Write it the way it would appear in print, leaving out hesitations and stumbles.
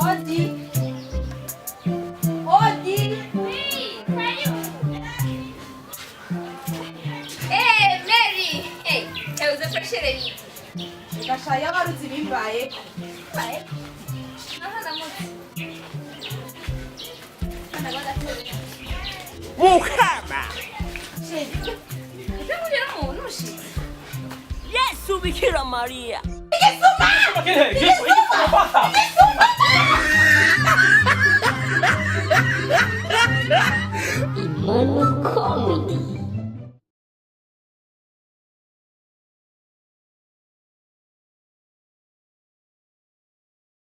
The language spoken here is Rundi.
Odi. Odi. Oui, saiu. Hey, Mary. Hey, eu uso prešerení. Nikashaya warudzi bimbaye. Vai. Aha, na moto. Ana agora tudo. Muhama! Gente, então mulher não xi. Yesu Bikira Maria! Mano Comedy.